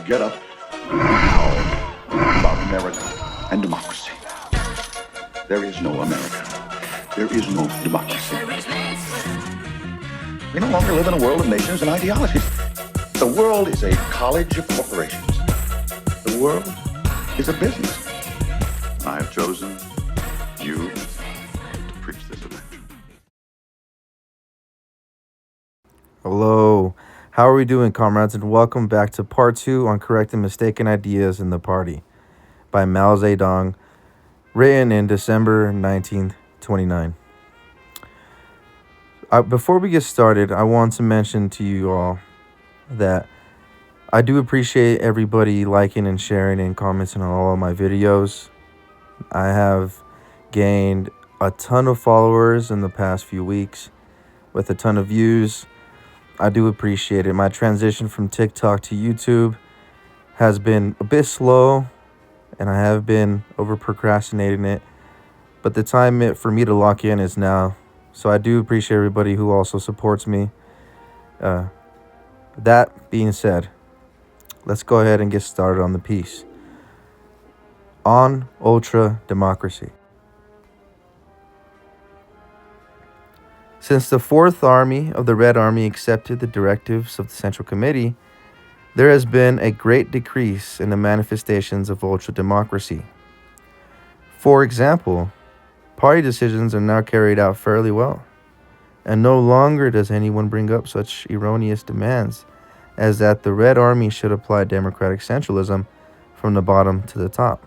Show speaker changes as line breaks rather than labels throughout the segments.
get up and howl about America and democracy. There is no America. There is no democracy. We no longer live in a world of nations and ideologies. The world is a college of corporations. The world is a business. I have chosen you to preach this event.
Hello, how are we doing, comrades, and welcome back to part 2 on correcting mistaken ideas in the party by Mao Zedong, written in December 19th, 29. Before we get started, I want to mention to you all that I do appreciate everybody liking and sharing and commenting on all of my videos. I have gained a ton of followers in the past few weeks with a ton of views. I do appreciate it. My transition from TikTok to YouTube has been a bit slow, and I have been over procrastinating it, but the time for me to lock in is now. So I do appreciate everybody who also supports me. That being said, let's go ahead and get started on the piece on ultra democracy. Since the Fourth Army of the Red Army accepted the directives of the Central Committee, there has been a great decrease in the manifestations of ultra democracy. For example, party decisions are now carried out fairly well, and no longer does anyone bring up such erroneous demands as that the Red Army should apply democratic centralism from the bottom to the top,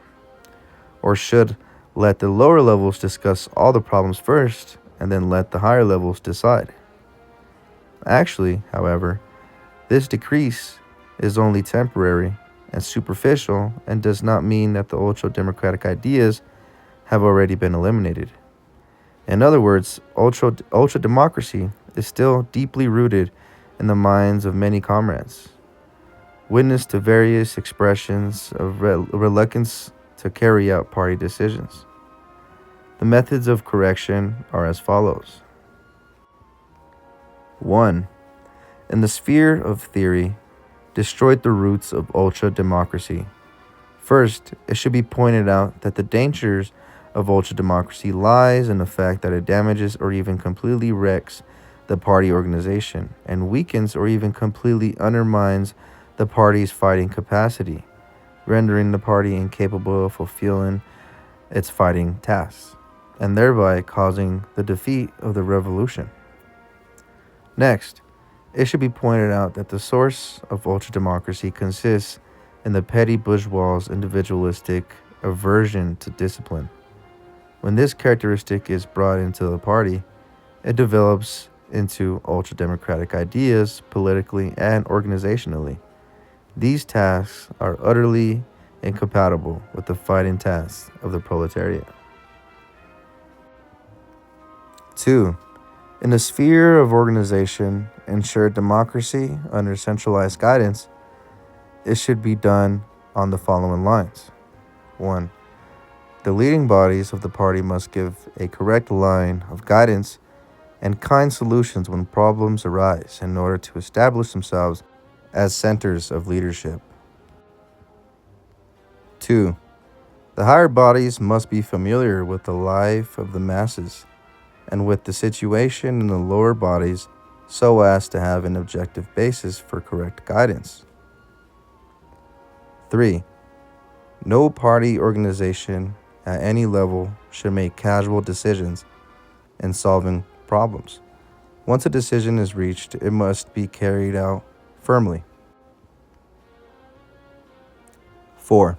or should let the lower levels discuss all the problems first and then let the higher levels decide. Actually, however, this decrease is only temporary and superficial and does not mean that the ultra-democratic ideas have already been eliminated. In other words, ultra-democracy is still deeply rooted in the minds of many comrades. Witness to various expressions of reluctance to carry out party decisions. The methods of correction are as follows. 1. In the sphere of theory, destroyed the roots of ultra-democracy. First, it should be pointed out that the dangers of ultra-democracy lies in the fact that it damages or even completely wrecks the party organization and weakens or even completely undermines the party's fighting capacity, rendering the party incapable of fulfilling its fighting tasks, and thereby causing the defeat of the revolution. Next, it should be pointed out that the source of ultra-democracy consists in the petty bourgeois' individualistic aversion to discipline. When this characteristic is brought into the party, it develops into ultra-democratic ideas politically and organizationally. These tasks are utterly incompatible with the fighting tasks of the proletariat. 2. In the sphere of organization, ensure democracy under centralized guidance, it should be done on the following lines. 1. The leading bodies of the party must give a correct line of guidance and kind solutions when problems arise in order to establish themselves as centers of leadership. 2. The higher bodies must be familiar with the life of the masses and with the situation in the lower bodies so as to have an objective basis for correct guidance. 3. No party organization at any level should make casual decisions in solving problems. Once a decision is reached, it must be carried out firmly. 4.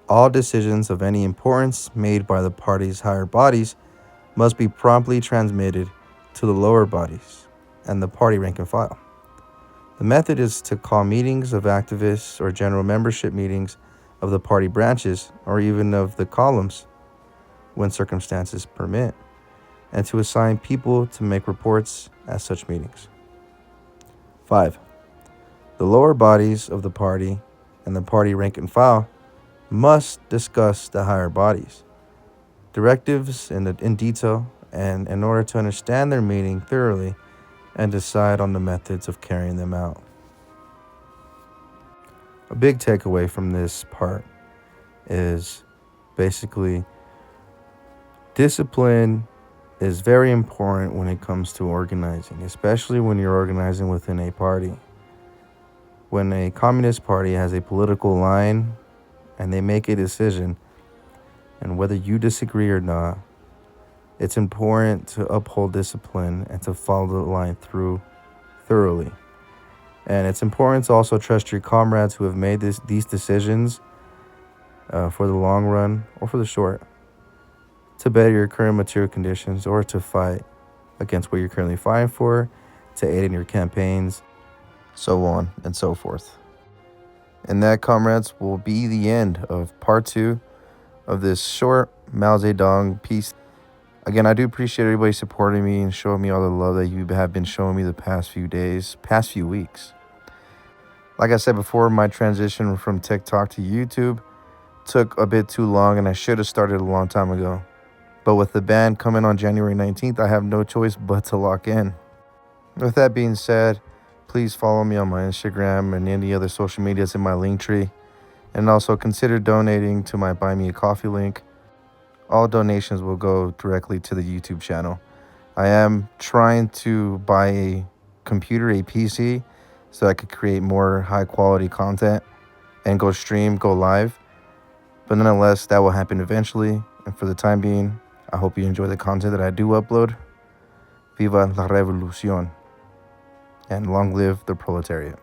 All decisions of any importance made by the party's higher bodies must be promptly transmitted to the lower bodies and the party rank and file. The method is to call meetings of activists or general membership meetings of the party branches or even of the columns when circumstances permit, and to assign people to make reports at such meetings. 5. The lower bodies of the party and the party rank and file must discuss the higher bodies' directives in detail and in order to understand their meaning thoroughly and decide on the methods of carrying them out. a big takeaway from this part is basically discipline is very important when it comes to organizing, especially when you're organizing within a party. When a communist party has a political line and they make a decision, and whether you disagree or not, it's important to uphold discipline and to follow the line through thoroughly. And it's important to also trust your comrades who have made these decisions for the long run or for the short, to better your current material conditions or to fight against what you're currently fighting for, to aid in your campaigns, so on and so forth. And that, comrades, will be the end of part 2 of this short Mao Zedong piece. Again, I do appreciate everybody supporting me and showing me all the love that you have been showing me the past few days, past few weeks. Like I said before, my transition from TikTok to YouTube took a bit too long, and I should have started a long time ago. But with the ban coming on January 19th, I have no choice but to lock in. With that being said, please follow me on my Instagram and any other social medias in my link tree. And also consider donating to my Buy Me a Coffee link. All donations will go directly to the YouTube channel. I am trying to buy a computer, a PC, so I could create more high quality content and go stream, go live. But nonetheless, that will happen eventually. And for the time being, I hope you enjoy the content that I do upload. Viva la revolución. And long live the proletariat.